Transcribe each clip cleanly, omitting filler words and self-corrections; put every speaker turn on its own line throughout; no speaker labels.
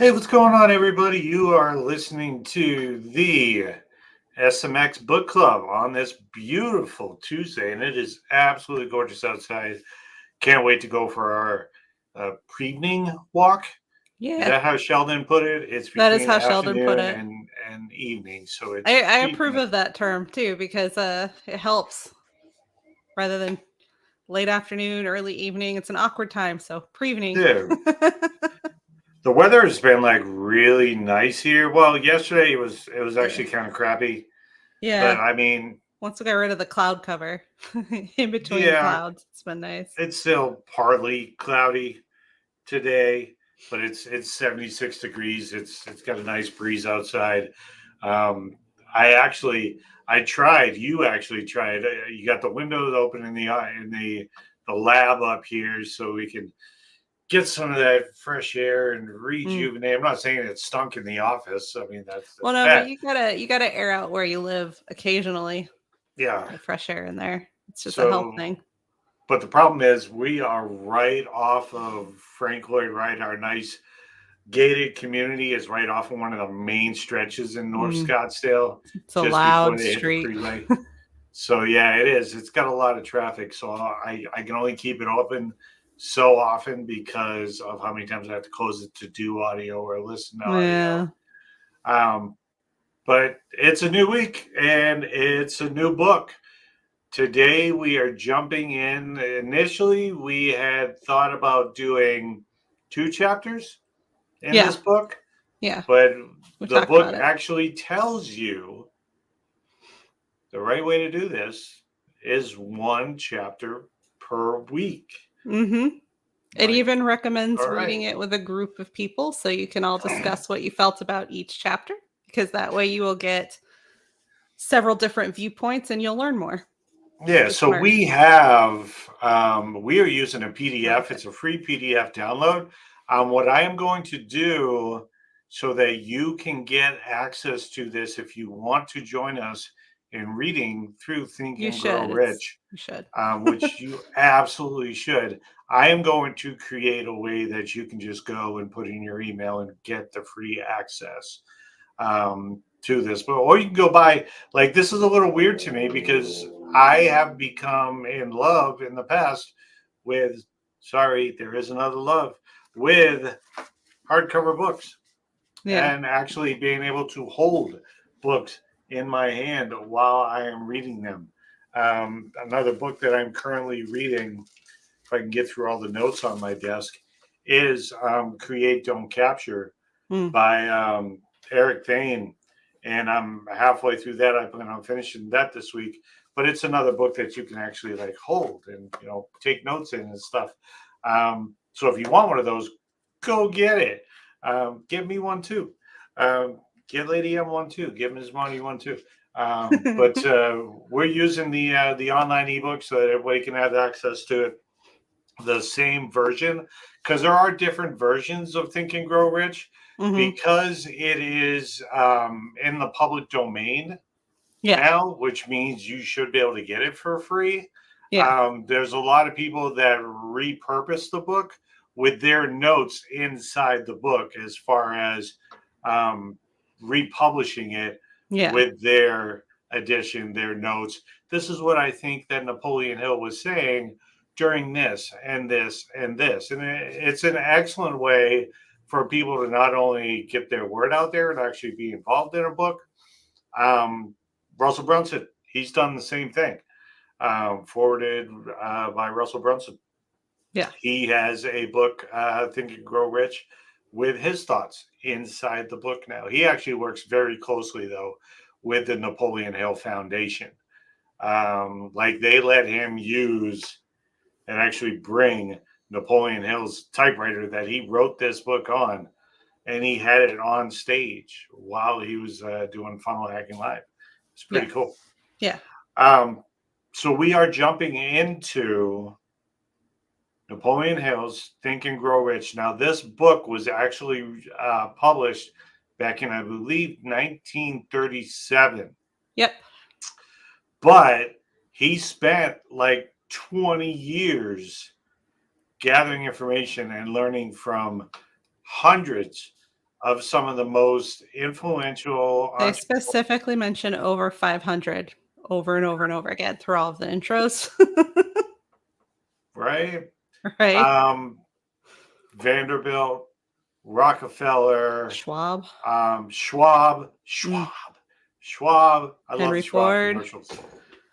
Hey, what's going on, everybody? You are listening to the SMX Book Club on this beautiful Tuesday, and it is absolutely gorgeous outside. Can't wait to go for our evening walk. Is
Yeah,
that how Sheldon put it? It's
that is
between
how Sheldon put
afternoon
it.
and evening, so it's
I approve
evening.
of that term too because it helps rather than late afternoon, early evening. It's an awkward time, so pre-evening.
Dude, the weather has been like really nice here. Well, yesterday it was
Yeah.
actually kind of crappy, but
Yeah.
I mean,
Once we got rid of the cloud cover in between the
yeah,
clouds, it's been nice.
it's still partly cloudy today, but it's 76 degrees. It's got a nice breeze outside. Um, I actually I tried. You actually tried. You got the windows open in the lab up here, so we can get some of that fresh air and
Mm.
rejuvenate. I'm not saying it stunk in the office. I mean
Well,
that's
no, but
bad.
you gotta air out where you live occasionally.
Yeah.
Get fresh air in there. It's just a health
So,
thing.
but the problem is we are right off of Frank Lloyd Wright, our nice gated community is right off of one of the main stretches in North
Mm.
Scottsdale,
It's a
just before
loud
they hit the
street.
freeway. So yeah, it is. It's got a lot of traffic. So I can only keep it open so often because of how many times I have to close it to do audio or listen to audio.
Yeah.
Um, but it's a new week and it's a new book. Today we are jumping in. Initially, we had thought about doing two chapters in
Yeah.
this book,
Yeah.
but
We
the
talked
book
about it.
actually tells you the right way to do this is one chapter per week.
Mm-hmm. It
Like,
even recommends
all
reading
right.
it with a group of people so you can all discuss what you felt about each chapter because that way you will get several different viewpoints and you'll learn more,
Yeah,
which is
so
smart.
we are using a PDF. It's a free PDF download. What I am going to do so that you can get access to this if you want to join us in reading through Think
You
and Grow
should. It's
Rich,
you should.
which you absolutely should. I am going to create a way that you can just go and put in your email and get the free access to this. But or you can go buy. Like this is a little weird to me because I have become in love in the past with. Sorry, there is another love with hardcover books
Yeah.
and actually being able to hold books in my hand while I am reading them. Another book that I'm currently reading, if I can get through all the notes on my desk, is Create, Don't Capture
Mm.
by Eric Thane. And I'm halfway through that. I plan on finishing that this week. But it's another book that you can actually like hold and take notes in and stuff. So if you want one of those, go get it. Give me one too. Get Lady M one too. Give Ms. Money one too. But we're using the online ebook so that everybody can have access to it, the same version, because there are different versions of Think and Grow Rich
Mm-hmm.
because it is in the public domain
Yeah.
now, which means you should be able to get it for free.
Yeah.
There's a lot of people that repurpose the book with their notes inside the book as far as um, republishing it
Yeah.
with their addition, their notes. This is what I think that Napoleon Hill was saying during this and this and this. And it's an excellent way for people to not only get their word out there and actually be involved in a book. Um, Russell Brunson, he's done the same thing, forwarded by Russell Brunson.
Yeah.
He has a book, Think and Grow Rich, with his thoughts inside the book now. He actually works very closely, though, with the Napoleon Hill Foundation. Like they let him use and actually bring Napoleon Hill's typewriter that he wrote this book on, and he had it on stage while he was doing Funnel Hacking Live. It's pretty
Yeah.
cool.
Yeah.
Um, so we are jumping into Napoleon Hill's Think and Grow Rich. Now, this book was actually published back in, I believe, 1937.
Yep.
But he spent like 20 years gathering information and learning from hundreds of some of the most influential
They
entrepreneurs,
specifically mention over 500 over and over and over again through all of the intros.
right?
Right?
Vanderbilt, Rockefeller,
Schwab,
Schwab,
mm,
Schwab. I love
Henry
the Schwab
Ford,
commercials.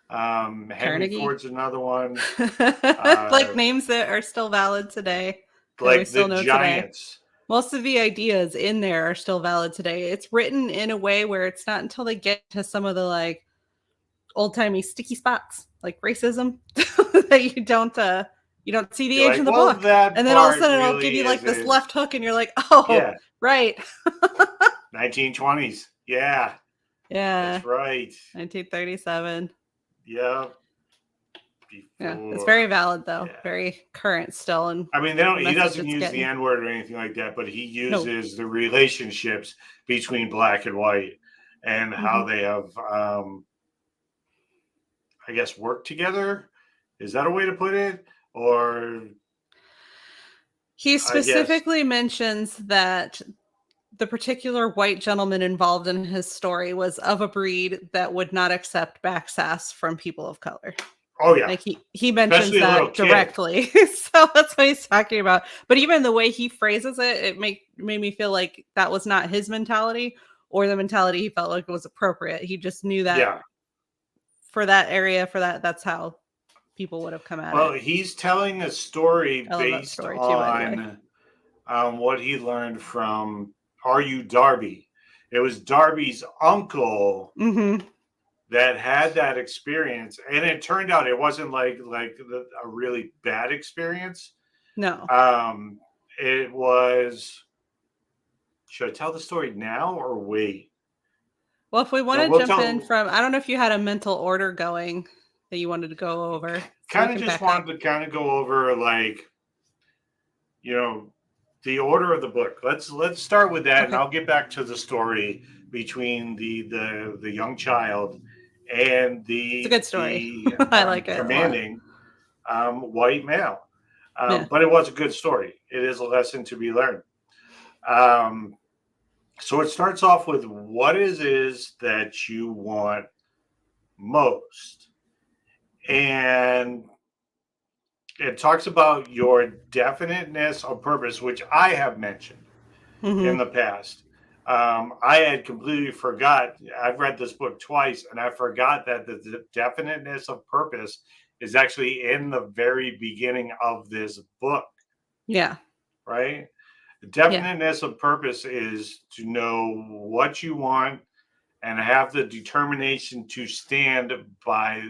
Henry
Carnegie.
Ford's another one. Uh,
Like names that are still valid today, that we
like
still
the
know today.
Giants.
Most of the ideas in there are still valid today. It's written in a way where it's not until they get to some of the like old-timey sticky spots, like racism, that you don't see the
You're
age in
like,
the
well,
book.
that
And then all of a
part
sudden it'll give
really
you like this
isn't.
left hook and you're like, oh,
Yeah,
right.
1920s. Yeah,
Yeah.
that's right.
1937.
Yeah,
Yeah. It's
before.
very valid though.
Yeah.
Very current still, and
I mean,
the
he
message
doesn't
it's
use the
getting.
N word or anything like that, but he
No.
uses the relationships between black and white and how
Mhm.
they have, I guess, worked together. Is that a way to put it? Or
He
I guess,
specifically mentions that the particular white gentleman involved in his story was of a breed that would not accept backsass from people of color.
oh yeah,
Like he mentions
especially a little
that
kid.
directly. So that's what he's talking about. But even the way he phrases it, made me feel like that was not his mentality or the mentality he felt like was appropriate. He just knew that
Yeah.
for that area, for that's how people would have come at
Well,
it.
he's telling a story
I love that
based
story too, by the way.
on what he learned from R.U. Darby. It was Darby's uncle
Mm-hmm.
that had that experience, and it turned out it wasn't a really bad experience.
No.
Um, it was. Should I tell the story now or wait?
Well, if we want
No,
to
we'll
jump in
tell.
from, I don't know if you had a mental order going that you wanted to go over, so we
Kind of
can
just
back up.
wanted to kind of go over you know the order of the book. Let's start with that, and
Okay.
I'll get back to the story between the young child and
It's a good story.
the
I like it a lot.
commanding white male.
Yeah.
But it was a good story. It is a lesson to be learned. Um, so it starts off with what is that you want most, and it talks about your definiteness of purpose, which I have mentioned in
Mm-hmm.
the past. I had completely forgot. I've read this book twice, and I forgot that the definiteness of purpose is actually in the very beginning of this book,
Yeah.
right? The
Yeah.
definiteness of purpose is to know what you want and have the determination to stand by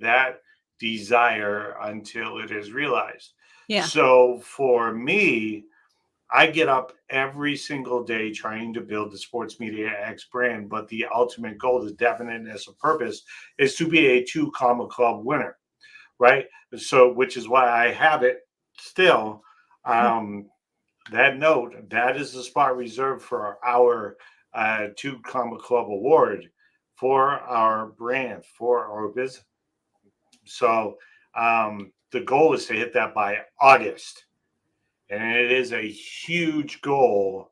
that desire until it is realized.
Yeah.
So for me, I get up every single day trying to build the Sports Media X brand, but the ultimate goal, the definiteness of purpose, is to be a 2 Comma Club winner, right? So, which is why I have it still. Um, that note, that is the spot reserved for our 2 Comma Club award for our brand, for our business. So, the goal is to hit that by August. And it is a huge goal,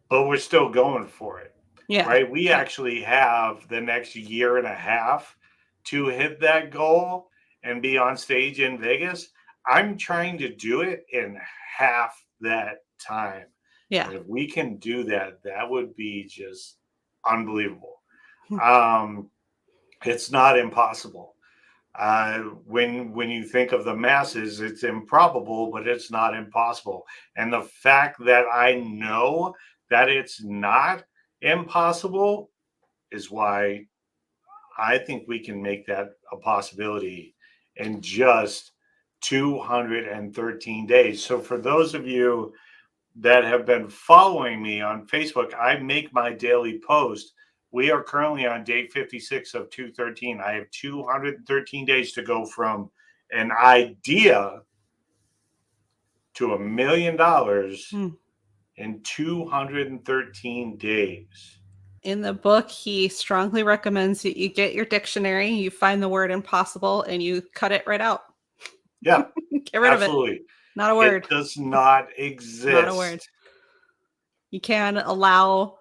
but we're still going for it,
Yeah.
right? We
Yeah.
actually have the next year and a half to hit that goal and be on stage in Vegas. I'm trying to do it in half that time.
Yeah.
And if we can do that, that would be just unbelievable.
Hmm.
It's not impossible. When you think of the masses, it's improbable, but it's not impossible. And the fact that I know that it's not impossible is why I think we can make that a possibility in just 213 days. So for those of you that have been following me on Facebook, I make my daily post. We are currently on day 56 of 213. I have 213 days to go from an idea to $1 million
Hmm.
in 213 days.
In the book, he strongly recommends that you get your dictionary, you find the word impossible, and you cut it right out.
Yeah,
Get rid of it.
absolutely.
Not a
It
word.
does not
Not a word.
exist.
You can't allow,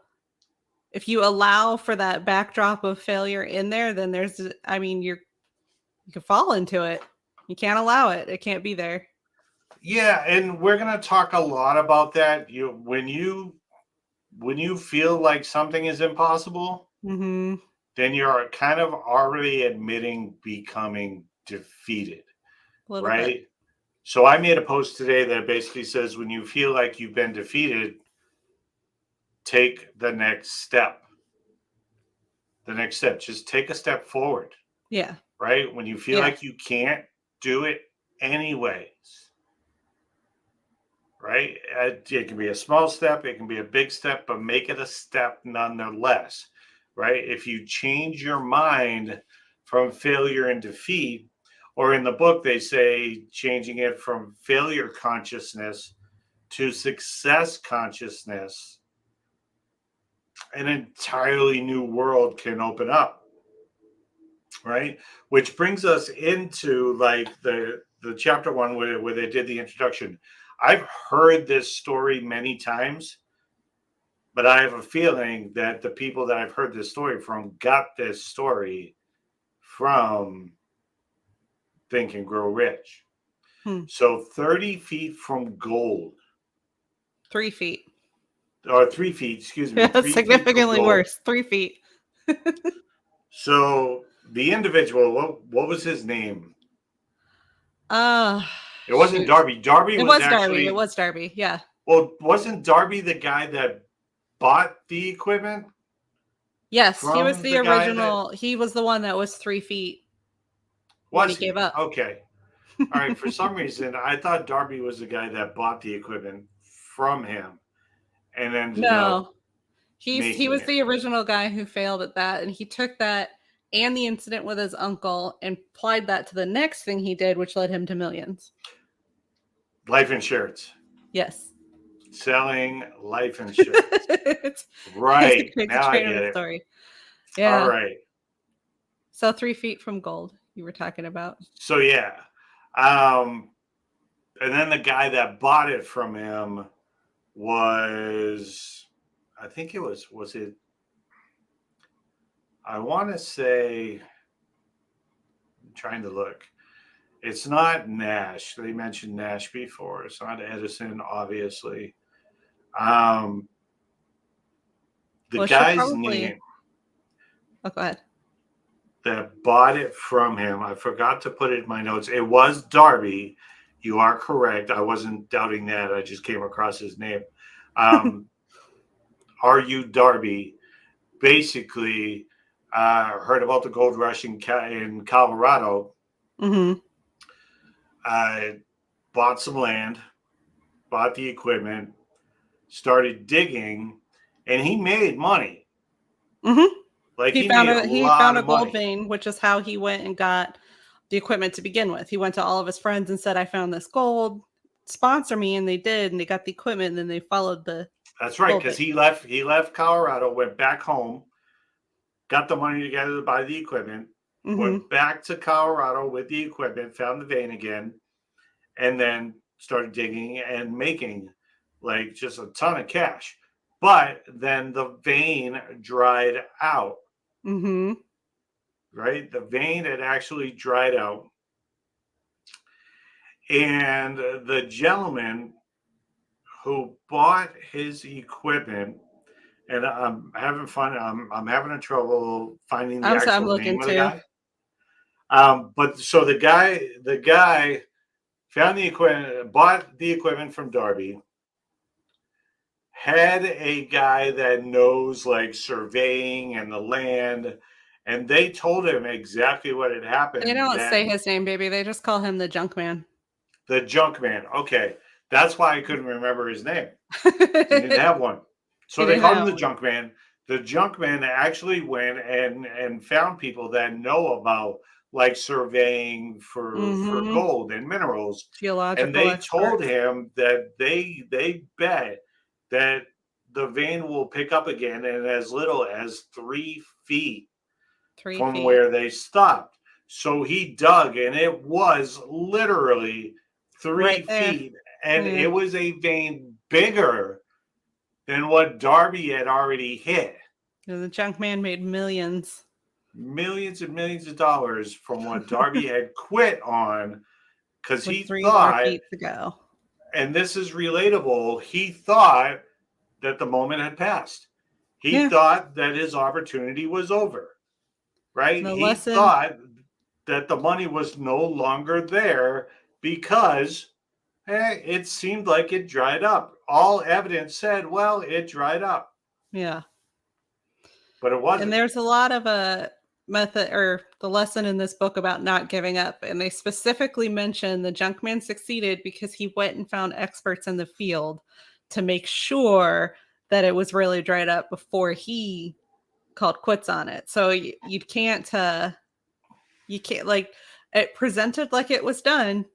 if you allow for that backdrop of failure in there, then there's, I mean, you can fall into it. You can't allow it. It can't be there.
Yeah, and we're gonna talk a lot about that. When you feel like something is impossible,
Mm-hmm.
then you're kind of already admitting becoming defeated,
A little bit.
right? So I made a post today that basically says when you feel like you've been defeated, take the next step. The next step, just take a step forward,
Yeah.
right? When you feel
Yeah.
like you can't do it anyways, right? It can be a small step, it can be a big step, but make it a step nonetheless, right? If you change your mind from failure and defeat, or in the book, they say changing it from failure consciousness to success consciousness, an entirely new world can open up, right? Which brings us into like the chapter one where they did the introduction. I've heard this story many times, but I have a feeling that the people that I've heard this story from got this story from Think and Grow Rich. So 30 feet from gold,
3 feet.
or 3 feet, excuse me,
Yeah,
3 feet from
significantly
gold.
worse. 3 feet.
So the individual, what was his name?
Uh
It wasn't
shoot.
Darby. Darby
It
was
was Darby.
actually,
It was Darby. Yeah.
well, wasn't Darby the guy that bought the equipment
Yes, he was
from
the
the guy that
original. He was the one that was 3 feet when he
was
gave
he?
up.
Okay. All right. For some reason, I thought Darby was the guy that bought the equipment from him and ended up
No. He
making
was
it.
the original guy who failed at that, and he took that and the incident with his uncle and applied that to the next thing he did, which led him to millions.
Life insurance.
Yes.
Selling life insurance.
it's a
Right.
crazy
Now I
train of
get
a
it.
story.
All
Yeah.
right.
So 3 feet from gold, you were talking about.
So yeah. And then the guy that bought it from him was, I think it was it, I want to say, I'm trying to look. It's not Nash. They mentioned Nash before. It's not Edison, obviously. Um, the
Well, she'll
guy's
probably.
name
Oh, go ahead.
that bought it from him, I forgot to put it in my notes. It was Darby. You are correct. I wasn't doubting that. I just came across his name. Are you Darby? Basically, heard about the gold rush in Colorado.
Mm-hmm.
Bought some land, bought the equipment, started digging, and he made money.
Mm-hmm.
Like
He
he
found
made a lot
a
of
gold
money.
vein, which is how he went and got the equipment to begin with. He went to all of his friends and said, "I found this gold. Sponsor me," and they did, and they got the equipment, and then they followed the
That's right,
gold
because
vein.
he left Colorado, went back home, got the money together to buy the equipment,
Mm-hmm.
went back to Colorado with the equipment, found the vein again, and then started digging and making like just a ton of cash. But then the vein dried out,
Mm-hmm.
right? The vein had actually dried out. And the gentleman who bought his equipment, and I'm having fun, I'm having a trouble finding the
I'm
actual
looking
name of the
too.
guy. But so the guy found the equipment, bought the equipment from Darby, had a guy that knows like surveying and the land, and they told him exactly what had
They
happened.
don't
That
say his name, baby. They just call him the junk man.
the junk man. Okay, that's why I couldn't remember his name. He didn't have one, so
He
they
didn't
called him
have
the
one.
junk man. The junk man actually went and found people that know about like surveying for
Mm-hmm.
gold and minerals, and
Geological
they told
experts.
him that they bet that the vein will pick up again in as little as 3 feet
3
from
feet.
where they stopped. So he dug, and it was literally three
Right there.
feet, and
Yeah.
it was a vein bigger than what Darby had already hit.
And the junk man made millions.
Millions and millions of dollars from what Darby had quit on because
With
he
3 more
thought,
feet to go.
and this is relatable, he thought that the moment had passed. He
Yeah.
thought that his opportunity was over, right?
The
He
lesson.
thought that the money was no longer there because it seemed like it dried up. All evidence said, well, it dried up,
Yeah.
but it
And
wasn't.
there's a lot of a method or the lesson in this book about not giving up. And they specifically mention the junk man succeeded because he went and found experts in the field to make sure that it was really dried up before he called quits on it. So you can't like it presented like it was done,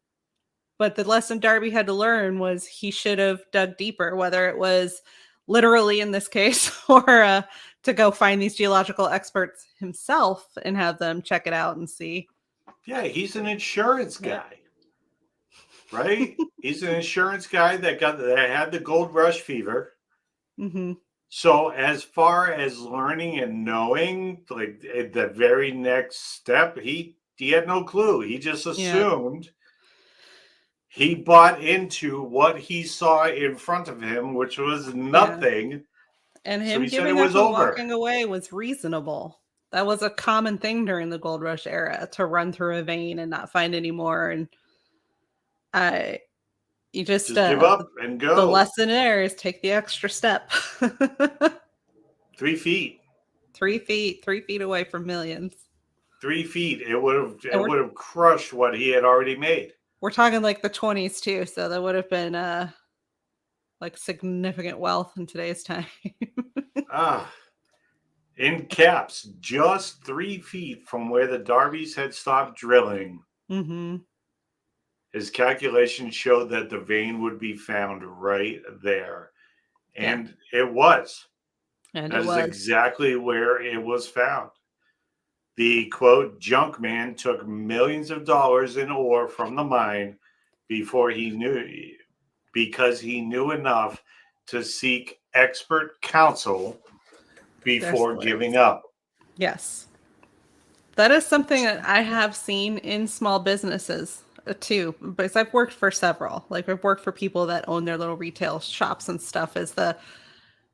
but the lesson Darby had to learn was he should have dug deeper, whether it was literally in this case or to go find these geological experts himself and have them check it out and see.
Yeah, he's an insurance
Yeah.
guy, right? He's an insurance guy that had the gold rush fever.
Mm-hmm.
So as far as learning and knowing, like the very next step, he had no clue. He just
Yeah.
assumed. He bought into what he saw in front of him, which was nothing.
And
So
him
he said it
giving up
was
and
over.
walking away was reasonable. That was a common thing during the gold rush era, to run through a vein and not find any more. And I you just
Just give up and
the
go.
lesson there is take the extra step.
3 feet.
3 feet away from millions.
3 feet. It
And
would have crushed what he had already made.
we're talking like the 20s too, so that would have been like significant wealth in today's time.
In caps, just 3 feet from where the Darbys had stopped drilling.
Mm-hmm.
His calculations showed that the vein would be found right there. And it was.
And
That
it
is
was.
exactly where it was found. The quote, junk man took millions of dollars in ore from the mine because he knew enough to seek expert counsel before giving up.
Yes. That is something that I have seen in small businesses too, because I've worked for several. Like I've worked for people that own their little retail shops and stuff, is the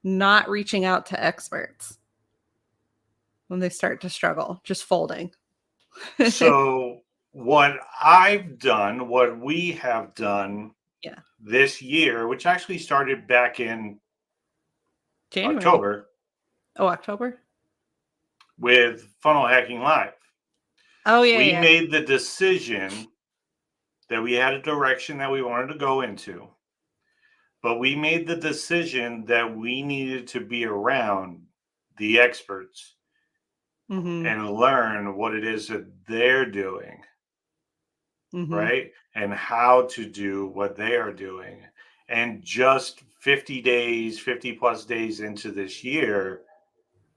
not reaching out to experts when they start to struggle, just folding.
So what I've done, what we have done
Yeah.
this year, which actually started back in
January.
October
Oh, October?
with Funnel Hacking Live.
Oh, yeah.
We made the decision that we had a direction that we wanted to go into, but we made the decision that we needed to be around the experts and learn what it is that they're doing, right? And how to do what they are doing. And just 50 days, 50 plus days into this year,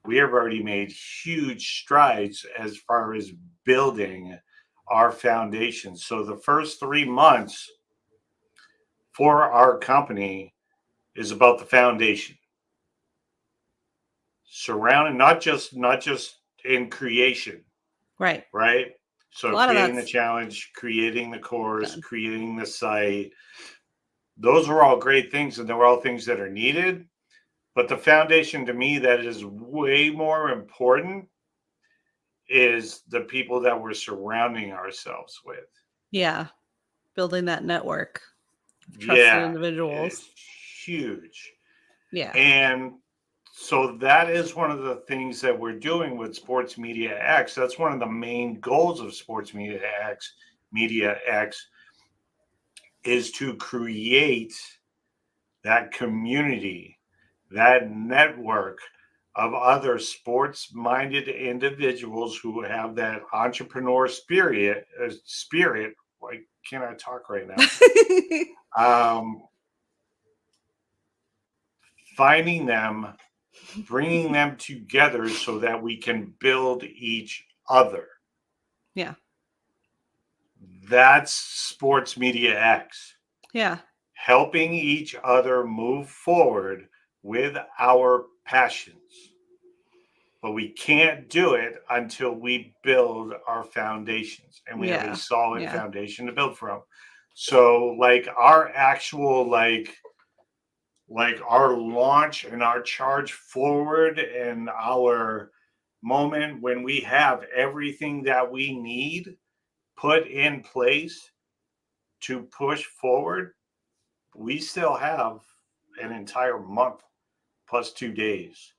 we have already made huge strides as far as building our foundation. So the first 3 months for our company is about the foundation. Surrounding not just in creation.
Right.
So creating the challenge, creating the course, creating the site. Those are all great things, and they're all things that are needed. But the foundation to me that is way more important is the people that we're surrounding ourselves with.
Yeah. Building that network of trusted individuals.
It's huge.
Yeah.
And so that is one of the things that we're doing with Sports Media X. That's one of the main goals of Sports Media X is to create that community, that network of other sports-minded individuals who have that entrepreneur spirit. Why can't I talk right now? Finding them, bringing them together so that we can build each other.
Yeah.
That's Sports Media X.
Yeah.
Helping each other move forward with our passions. But we can't do it until we build our foundations and we have a solid foundation to build from. So like our actual like our launch and our charge forward and our moment when we have everything that we need put in place to push forward, we still have an entire month plus 2 days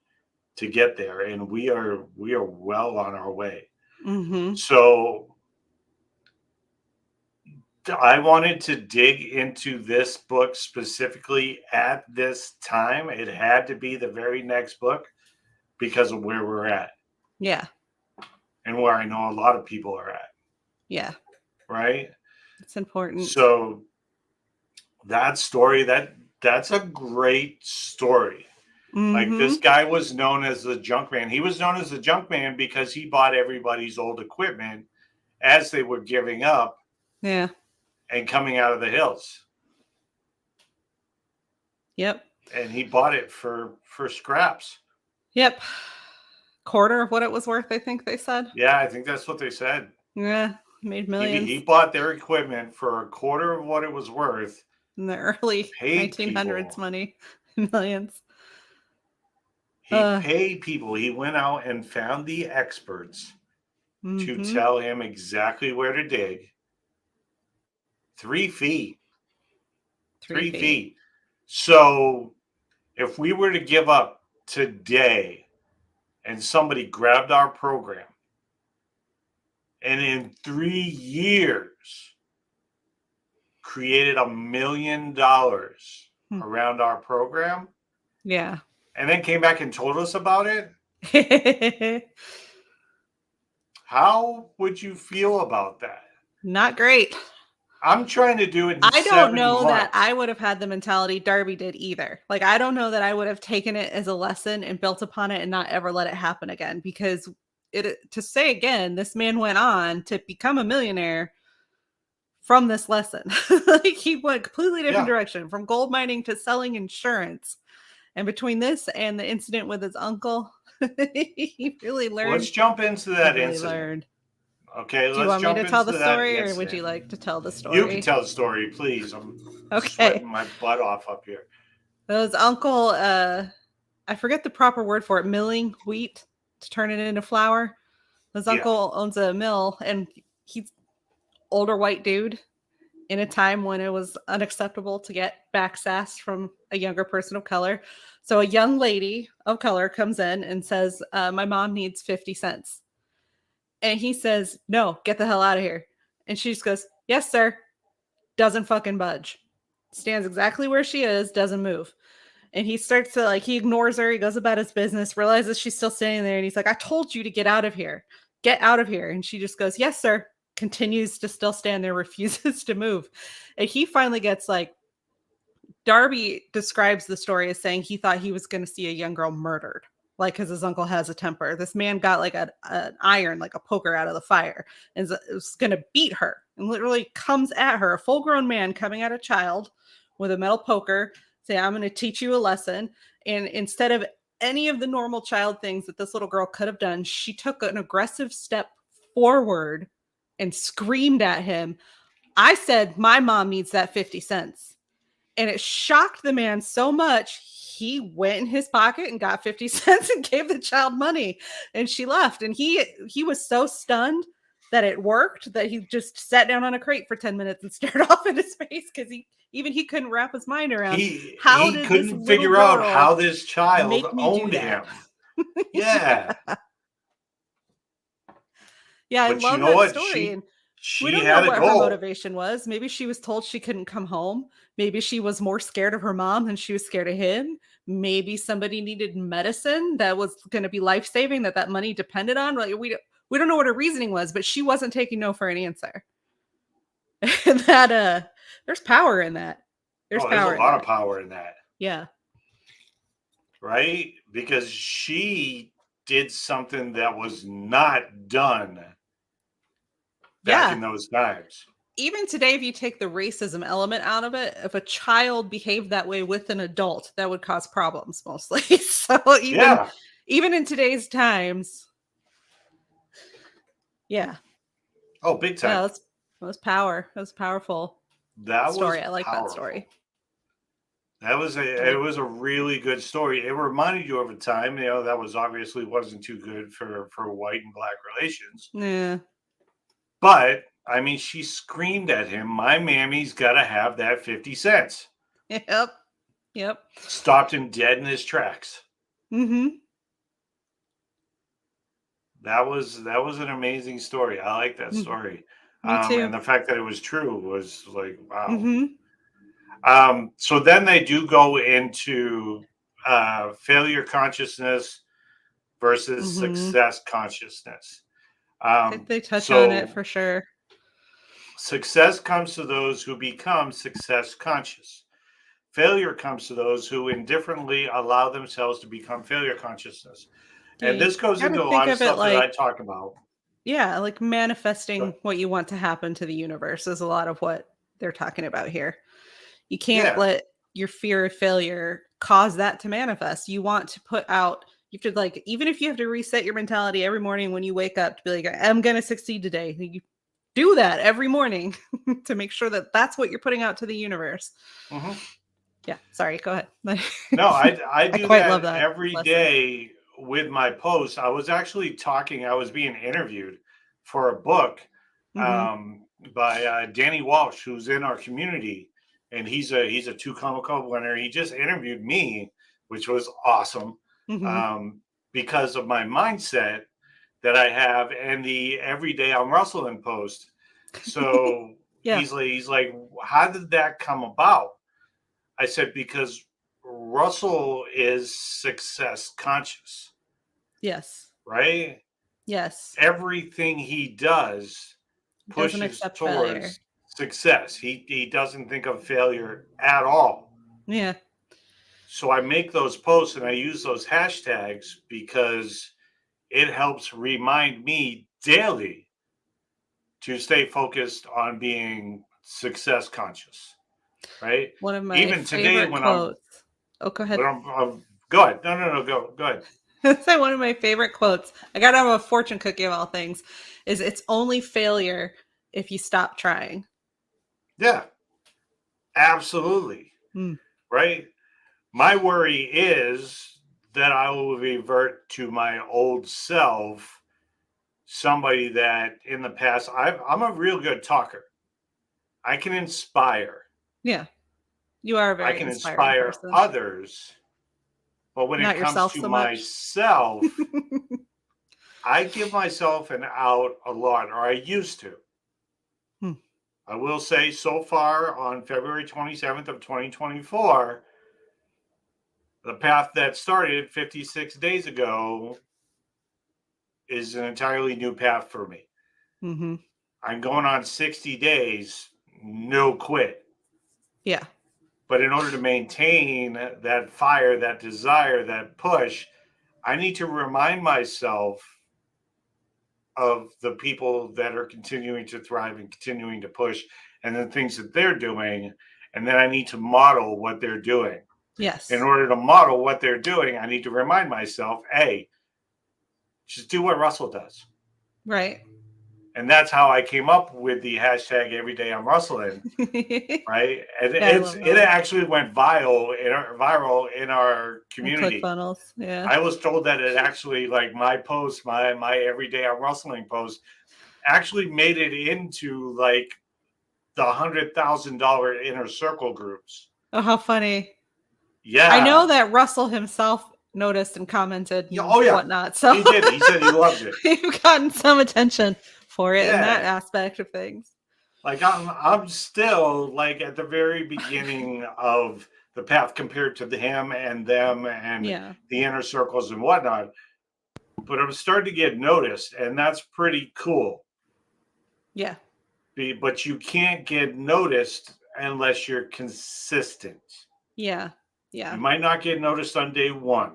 to get there, and we are well on our way.
Mm-hmm.
So I wanted to dig into this book specifically at this time. It had to be the very next book because of where we're at.
Yeah.
And where I know a lot of people are at.
Yeah.
Right?
It's important.
So that story, that's a great story.
Mm-hmm.
Like this guy was known as the junk man. He was known as the junk man because he bought everybody's old equipment as they were giving up.
Yeah.
And coming out of the hills.
Yep.
And he bought it for scraps.
Yep. Quarter of what it was worth, I think they said.
Yeah, I think that's what they said.
Yeah, made millions.
He bought their equipment for a quarter of what it was worth.
In the early 1900s money. Millions.
He paid people. He went out and found the experts to tell him exactly where to dig. 3 feet. 3 feet. So if we were to give up today and somebody grabbed our program and in 3 years created $1 million around our program,
yeah,
and then came back and told us about it, how would you feel about that?
Not great.
I'm trying to do it in
I don't know
7 months.
that I would have had the mentality Darby did either. Like, I don't know that I would have taken it as a lesson and built upon it and not ever let it happen again. Because to say again, this man went on to become a millionaire from this lesson. Like, he went completely different direction, from gold mining to selling insurance. And between this and the incident with his uncle, he really learned.
Let's jump into that incident. Okay,
do you want me to tell the story, or would you like to tell the story?
You can tell the story, please. I'm sweating my butt off up here.
His uncle, I forget the proper word for it, milling wheat to turn it into flour. His uncle owns a mill, and he's older white dude in a time when it was unacceptable to get backsassed from a younger person of color. So a young lady of color comes in and says, my mom needs 50 cents. And he says, no, get the hell out of here. And she just goes, yes, sir. Doesn't fucking budge. Stands exactly where she is, doesn't move. And he starts to, like, he ignores her. He goes about his business, realizes she's still standing there. And he's like, I told you to get out of here. Get out of here. And she just goes, yes, sir. Continues to still stand there, refuses to move. And he finally gets, like, Darby describes the story as saying he thought he was going to see a young girl murdered. Like, because his uncle has a temper. This man got like an iron, like a poker out of the fire, and was going to beat her, and literally comes at her, a full-grown man coming at a child with a metal poker, saying, I'm going to teach you a lesson. And instead of any of the normal child things that this little girl could have done, she took an aggressive step forward and screamed at him. I said, my mom needs that 50 cents. And it shocked the man so much, he went in his pocket and got 50 cents and gave the child money. And she left. And he was so stunned that it worked that he just sat down on a crate for 10 minutes and stared off into space, because he couldn't wrap his mind around
he couldn't figure out how this child owned him. Yeah.
Yeah,
but
I love that story. We don't know what her motivation was. Maybe she was told she couldn't come home. Maybe she was more scared of her mom than she was scared of him. Maybe somebody needed medicine that was going to be life-saving, that money depended on. Like, we don't know what her reasoning was, but she wasn't taking no for an answer. And that there's power in that.
There's a lot of power in that.
Yeah.
Right? Because she did something that was not done back in those times.
even today, if you take the racism element out of it, if a child behaved that way with an adult, that would cause problems mostly. So
Yeah.
even in today's times, yeah,
Oh, big
yeah,
time.
that was power. That was a powerful
That was
story. I like that
powerful.
story.
It was a really good story. It reminded you of a time, that was obviously wasn't too good for white and black relations.
Yeah.
But I mean, she screamed at him, "My mammy's got to have that 50 cents."
Yep. Yep.
Stopped him dead in his tracks.
Mm-hmm.
That was an amazing story. I like that
Mm,
story.
me too.
And the fact that it was true was like, wow.
Mm-hmm.
So then they do go into failure consciousness versus
Mm-hmm.
success consciousness.
They touch on it
So
for sure.
success comes to those who become success conscious. Failure comes to those who indifferently allow themselves to become failure consciousness.
Yeah,
And
you
this goes
got to
into a
think
lot of
of it
stuff that
like,
I talk about.
yeah, like manifesting
But
what you want to happen to the universe is a lot of what they're talking about here. You can't
yeah,
let your fear of failure cause that to manifest. You want to put out, you have to like, even if you have to reset your mentality every morning when you wake up to be like, I'm going to succeed today. You do that every morning to make sure that that's what you're putting out to the universe.
mhm.
Yeah. Sorry. Go ahead.
No, I
I
do
quite love
that
that
every
lesson.
day with my posts. I was actually talking. I was being interviewed for a book
Mm-hmm.
by Danny Walsh, who's in our community, and he's a two comic Con winner. He just interviewed me, which was awesome
Mm-hmm.
um, because of my mindset that I have and the everyday I'm Russellin post. So
Yeah.
he's like, how did that come about? I said, because Russell is success conscious,
Yes.
right?
Yes.
Everything he does
He doesn't
pushes
accept failure.
towards success. He doesn't think of failure at all.
Yeah.
So I make those posts and I use those hashtags because it helps remind me daily to stay focused on being success conscious, right?
One of my
Even today
favorite quotes. Oh, go ahead.
I'm go ahead. No, go ahead.
So one of my favorite quotes, I got out of a fortune cookie of all things, is it's only failure if you stop trying.
Yeah, absolutely.
Hmm.
Right. My worry is that I will revert to my old self, somebody that in the past, I'm a real good talker. I can inspire,
Yeah. You are a
I
very
can
inspiring
inspire
person.
others. But when it
Not
comes
yourself
to
so much.
myself, I give myself an out a lot, or I used to.
Hmm.
I will say so far on February 27th of 2024, the path that started 56 days ago is an entirely new path for me.
Mm-hmm.
I'm going on 60 days, no quit.
Yeah.
But in order to maintain that fire, that desire, that push, I need to remind myself of the people that are continuing to thrive and continuing to push and the things that they're doing. And then I need to model what they're doing. In
Yes.
order to model what they're doing, I need to remind myself, hey, just do what Russell does.
Right.
And that's how I came up with the hashtag every day I'm Russellin,
Yeah,
right? And
I love that
it
one.
actually went viral in our
And
community.
ClickFunnels. Yeah.
I was told that it actually, like my post, my every day I'm Russellin post, actually made it into like the $100,000 inner circle groups.
Oh, how funny. I know
Yeah.
that Russell himself noticed and commented
Yeah.
and
Oh yeah.
whatnot. So
He did. He said he loved it.
you've gotten some attention for it in that
Yeah.
aspect of things.
Like I'm still like at the very beginning of the path compared to him and them and
Yeah.
the inner circles and whatnot. But I'm starting to get noticed, and that's pretty cool.
Yeah.
But you can't get noticed unless you're consistent.
Yeah.
You
Yeah.
might not get noticed on day one.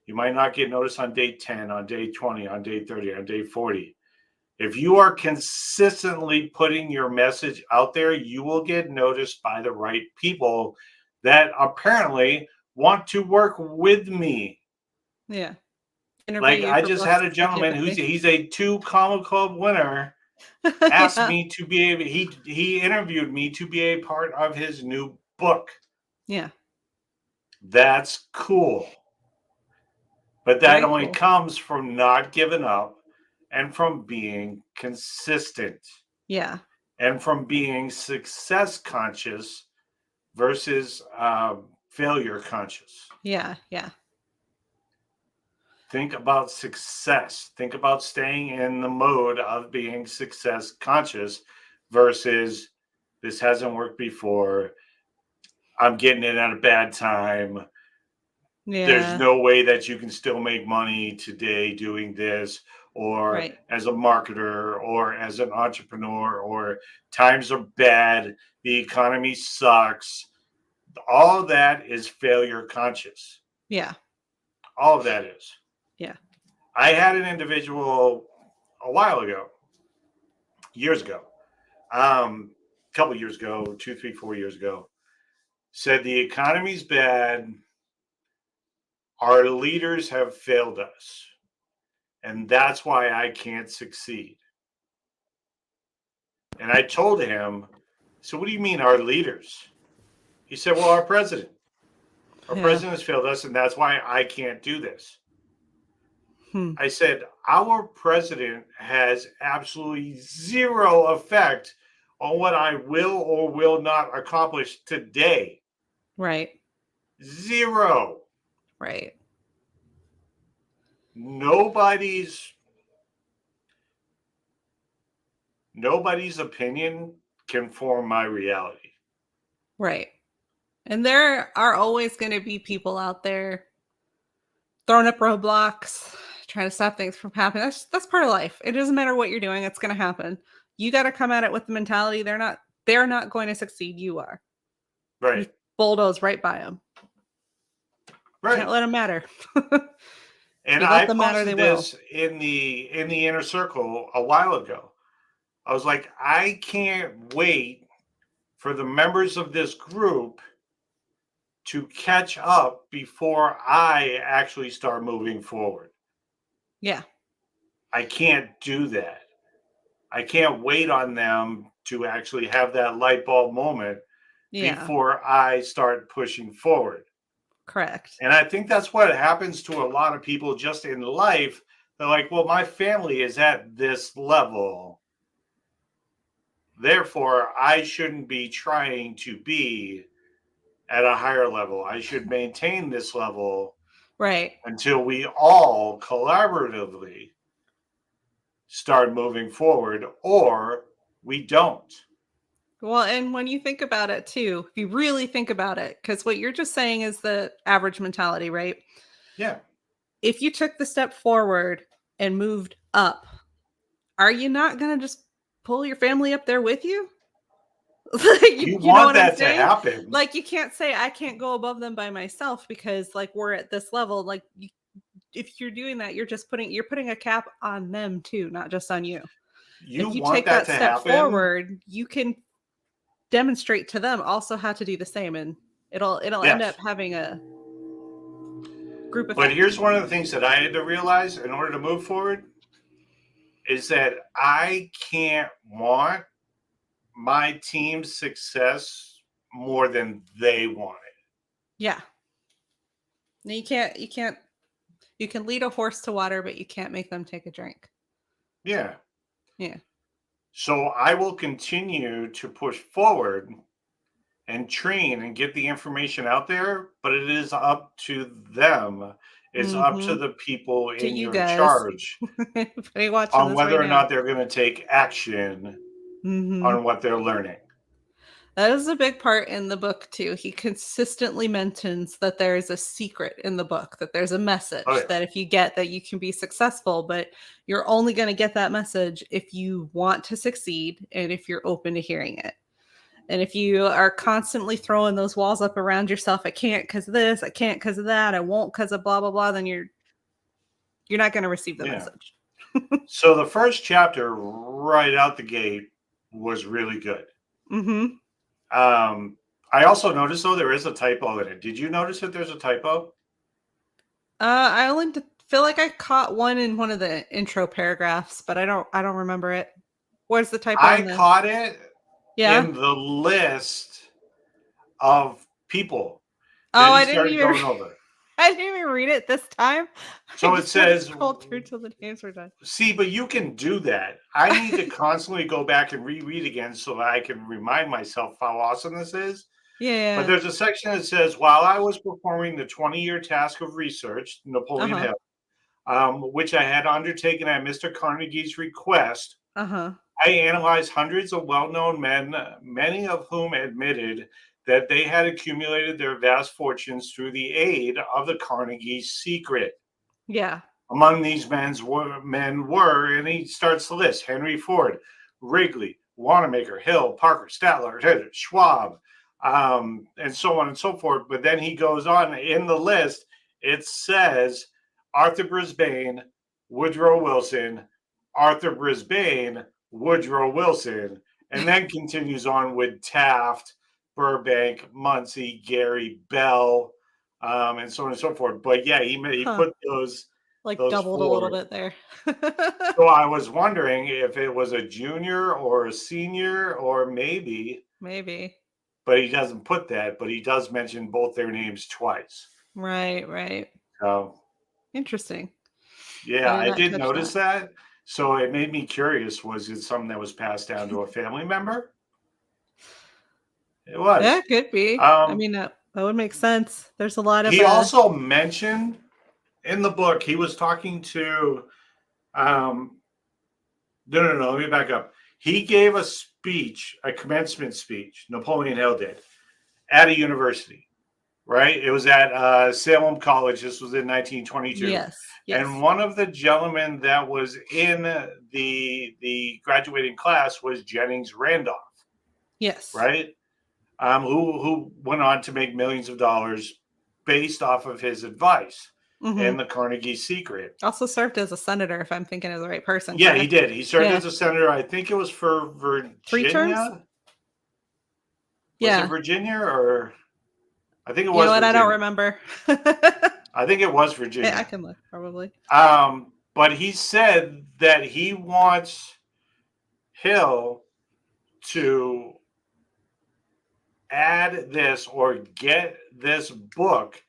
You might not get noticed on day 10, on day 20, on day 30, on day 40. If you are consistently putting your message out there, you will get noticed by the right people that apparently want to work with me.
Yeah. Interview
Like
you
I
for
just
books
had a
and stuff you
gentleman
have to
who's
say.
he's a 2 Comic Club winner asked
Yeah.
me to be able he interviewed me to be a part of his new book.
Yeah.
That's cool. But that
Very
only
cool.
comes from not giving up and from being consistent
Yeah.
and from being success conscious versus failure conscious.
Yeah. Yeah.
Think about success. Think about staying in the mode of being success conscious versus this hasn't worked before. I'm getting it at a bad time. There's
Yeah.
no way that you can still make money today doing this, or
Right.
as a marketer, or as an entrepreneur, or times are bad, the economy sucks. All of that is failure conscious.
Yeah.
All of that is.
Yeah.
I had an individual a while ago, years ago, a couple years ago, 2, 3, 4 years ago, said the economy's bad. Our leaders have failed us. And that's why I can't succeed. And I told him, so what do you mean our leaders? He said, well, our president. Our
Yeah.
president has failed us, and that's why I can't do this.
Hmm.
I said, our president has absolutely zero effect on what I will or will not accomplish today.
Right.
Zero.
Right.
Nobody's opinion can form my reality.
Right. And there are always going to be people out there throwing up roadblocks, trying to stop things from happening. That's part of life. It doesn't matter what you're doing, it's going to happen. You got to come at it with the mentality they're not going to succeed, you are.
Right.
Bulldoze right by them.
Right.
Can't let them matter.
And
You
I
let them matter, they
posted
will.
this in the inner circle a while ago. I was like, I can't wait for the members of this group to catch up before I actually start moving forward.
Yeah.
I can't do that. I can't wait on them to actually have that light bulb moment
Yeah.
before I start pushing forward.
Correct.
And I think that's what happens to a lot of people just in life. They're like, well, my family is at this level. Therefore, I shouldn't be trying to be at a higher level. I should maintain this level
Right.
until we all collaboratively start moving forward, or we don't.
Well, and when you think about it too, if you really think about it, because what you're just saying is the average mentality, right?
Yeah.
If you took the step forward and moved up, are you not going to just pull your family up there with you? Like,
You
you know
want
what I'm
that to
saying?
happen.
Like, you can't say I can't go above them by myself because like we're at this level. Like, if you're doing that, you're putting a cap on them too, not just on you.
You
If you
want
take
that
that
to
step
happen.
forward, you can demonstrate to them also how to do the same, and it'll end
Yes.
up having a group
But
effect.
here's one of the things that I had to realize in order to move forward is that I can't want my team's success more than they want it.
Yeah. You can lead a horse to water, but you can't make them take a drink.
Yeah.
Yeah.
So I will continue to push forward and train and get the information out there, but it is up to them. It's up to
Mm-hmm.
the people
To
in
you
your
guys.
charge
Anybody watching
on
this
whether
right
or
now.
not they're going to take action
Mm-hmm.
on what they're learning.
That is a big part in the book too. He consistently mentions that there is a secret in the book, that there's a
Oh,
message
yeah.
that if you get that you can be successful, but you're only going to get that message if you want to succeed and if you're open to hearing it. And if you are constantly throwing those walls up around yourself, I can't because of this, I can't because of that, I won't because of blah blah blah, then you're not going to receive the
Yeah.
message.
So the first chapter right out the gate was really good.
Mm-hmm.
I also noticed though there is a typo in it. Did you notice that there's a typo?
I only feel like I caught one in one of the intro paragraphs, but I don't remember it. Where's the typo
I
in the?
caught it
Yeah.
in the list of people
Oh,
that he
I didn't
started
even.
going over.
I didn't even read it this time. I
So it
just kind of
says,
scrolled through till the names were done.
see, but you can do that. I need to constantly go back and reread again so that I can remind myself how awesome this is. But
Yeah.
there's a section that says, while I was performing the 20-year task of research,
Uh
Napoleon
huh.
Hill, which I had undertaken at Mr. Carnegie's request,
Uh huh.
I analyzed hundreds of well known men, many of whom admitted that they had accumulated their vast fortunes through the aid of the Carnegie secret.
Yeah.
Among these men were, and he starts the list: Henry Ford, Wrigley, Wanamaker, Hill, Parker, Statler, Schwab, and so on and so forth. But then he goes on in the list, it says Arthur Brisbane, Woodrow Wilson, Arthur Brisbane, Woodrow Wilson, and then continues on with Taft, Burbank, Muncie, Gary Bell, and so on and so forth. But yeah, he
Huh.
put
Like
those
doubled a little
four.
bit there.
So I was wondering if it was a junior or a senior or maybe,
Maybe.
but he doesn't put that, but he does mention both their names twice.
Right. Right.
So
Interesting. I
yeah,
did
I
not
did
catch
notice
that.
that. So it made me curious. Was it something that was passed down to a family member? It
Yeah,
was.
it could be. I
Um,
mean, that would make sense. There's a lot of
he also mentioned in the book, he was talking to, um, no, let me back up. He gave a speech, a commencement speech, Napoleon Hill did, at a university, right? It was at Salem College. This was in 1922.
yes,
And
yes,
one of the gentlemen that was in the graduating class was Jennings Randolph,
yes.
right? Who went on to make millions of dollars based off of his advice
Hmm.
and the Carnegie Secret.
Also served as a senator, if I'm thinking of the right person,
Yeah, he
correct?
did. He served
Yeah,
as a senator. I think it was for
3 terms.
Virginia. Was it
Yeah.
Virginia or I think it
You know
was
what? I don't
Virginia.
remember.
I think it was
I
Virginia.
can look probably.
But he said that he wants Hill to add this or get this book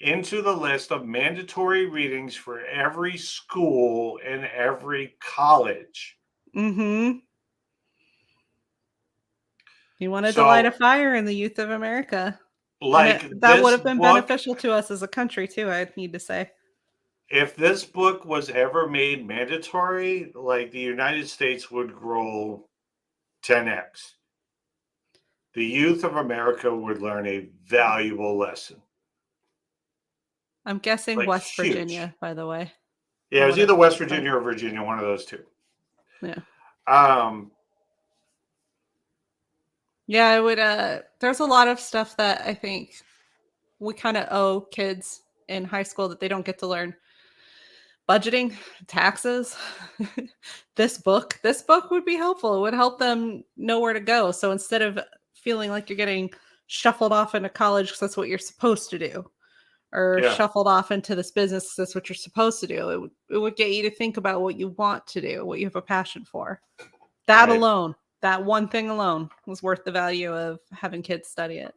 into the list of mandatory readings for every school and every college.
Hmm. He wanted to light a
So,
fire in the youth of America, and
like
that would
this
have been
book,
beneficial to us as a country too. I need to say.
if this book was ever made mandatory, like the United States would grow 10x. The youth of America would learn a valuable lesson,
I'm guessing
like
West
huge.
Virginia, by the way,
Yeah,
from
it was
what it
either West
looks like.
Virginia or Virginia, one of those two.
Yeah.
Um,
Yeah, I would there's a lot of stuff that I think we kind of owe kids in high school that they don't get to learn. Budgeting, taxes. This book would be helpful. It would help them know where to go. So instead of feeling like you're getting shuffled off into college because that's what you're supposed to do, or
yeah,
shuffled off into this business 'cause that's what you're supposed to do, it would get you to think about what you want to do, what you have a passion for. That
right.
alone, that one thing alone was worth the value of having kids study it.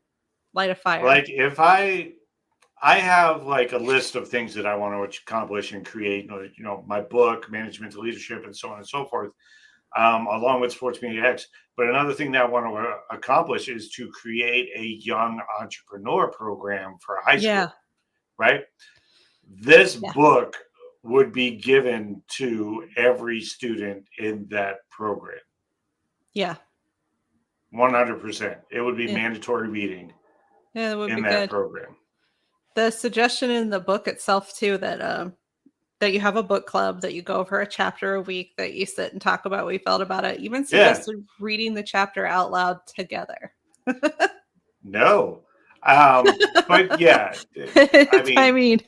Light a fire.
Like if I have like a list of things that I want to accomplish and create, my book, management to leadership, and so on and so forth, along with Sports Media X. But another thing that I want to accomplish is to create a young entrepreneur program for high
Yeah.
school, right? This
Yeah.
book would be given to every student in that program.
Yeah.
100%. It would be
Yeah.
mandatory reading
Yeah, that would
in
be
that
good.
program.
The suggestion in the book itself too that you have a book club, that you go over a chapter a week, that you sit and talk about what you felt about it. Even
Yeah,
suggested reading the chapter out loud together.
no. But yeah, I
I
mean,
mean,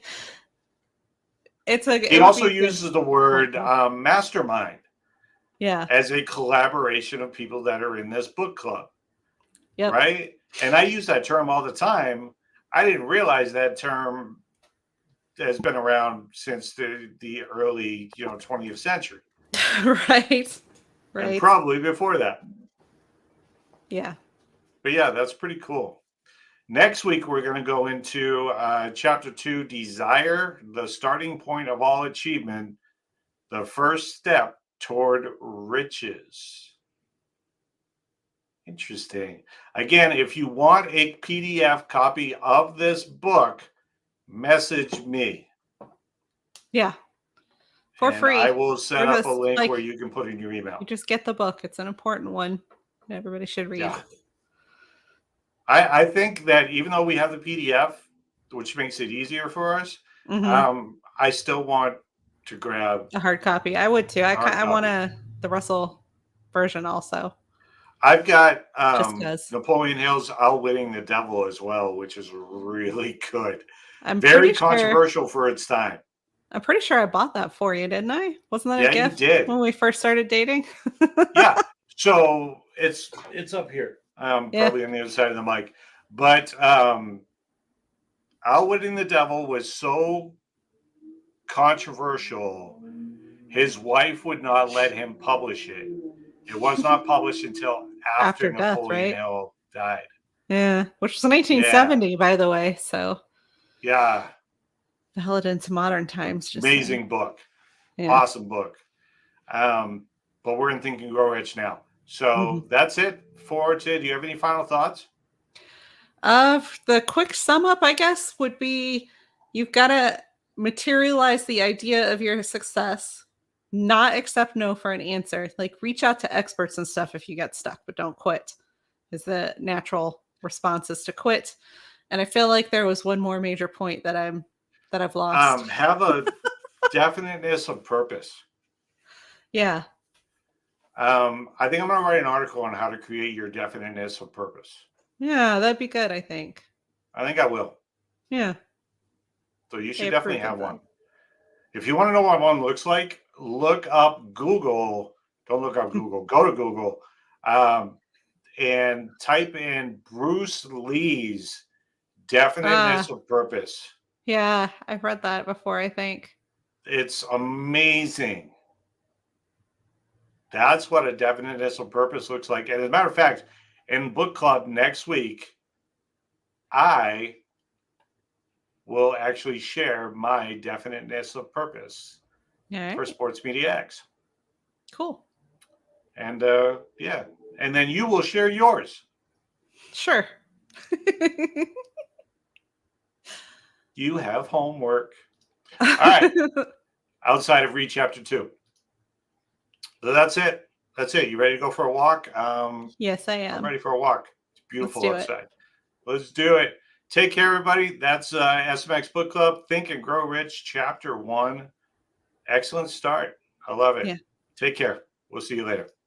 He
it would
also
be good.
uses the word
Helpful.
mastermind
Yeah.
as a collaboration of people that are in this book club,
Yep.
right? And I use that term all the time. I didn't realize that term has been around since the early 20th century,
Right.
and
Right.
probably before that.
Yeah.
But yeah, that's pretty cool. Next week, we're going to go into chapter 2, Desire, the starting point of all achievement, the first step toward riches. Interesting. Again, if you want a PDF copy of this book, message me.
Yeah. For
And I
free.
will set
Or
up a
just
link
like
where you can put in your email.
you just get the book. It's an important one. Everybody should read.
Yeah. I think that even though we have the PDF, which makes it easier for us, I still want to grab
A hard copy. I would too.
a hard
I want
copy.
the Russell version also.
I've got
Just because.
Napoleon Hill's Outwitting the Devil as well, which is really good.
I'm
Very
pretty sure
controversial for its time.
I'm pretty sure I bought that for you, didn't I? Wasn't that a
Yeah, you
gift
did.
when we first started dating?
Yeah. So it's up here.
Yeah.
Probably on the other side of the mic. But Outwitting the Devil was so controversial, his wife would not let him publish it. It was not published until after
After death,
Napoleon
right?
Hill died.
Yeah. Which was
Yeah.
1970, by the way. So
Yeah.
valid into modern times, just saying.
Amazing book.
Yeah.
Awesome book. But we're in Think and Grow Rich now. So that's it for today. Do you have any final thoughts?
The quick sum up, I guess, would be you've got to materialize the idea of your success, not accept no for an answer. Like reach out to experts and stuff if you get stuck, but don't quit. Is the natural response is to quit. And I feel like there was one more major point that I've lost.
Have a definiteness of purpose.
Yeah.
I think I'm going to write an article on how to create your definiteness of purpose.
Yeah, that'd be good, I think.
I think I will.
Yeah.
So you
I
should
approve
definitely
of
have
that.
one. If you want to know what one looks like, look up Google. Don't look up Google. Go to Google and type in Bruce Lee's definiteness of purpose.
Yeah, I've read that before, I think.
It's amazing. That's what a definiteness of purpose looks like. And as a matter of fact, in book club next week, I will actually share my definiteness of purpose for Sports Media X.
Cool.
And yeah, and then you will share yours.
Sure.
You have homework. All right. Outside of Read Chapter 2. So that's it. That's it. You ready to go for a walk?
Yes, I am.
I'm ready for a walk. It's beautiful outside.
It.
Let's do it. Take care, everybody. That's SMX Book Club, Think and Grow Rich, Chapter 1. Excellent start. I love it.
Yeah.
Take care. We'll see you later.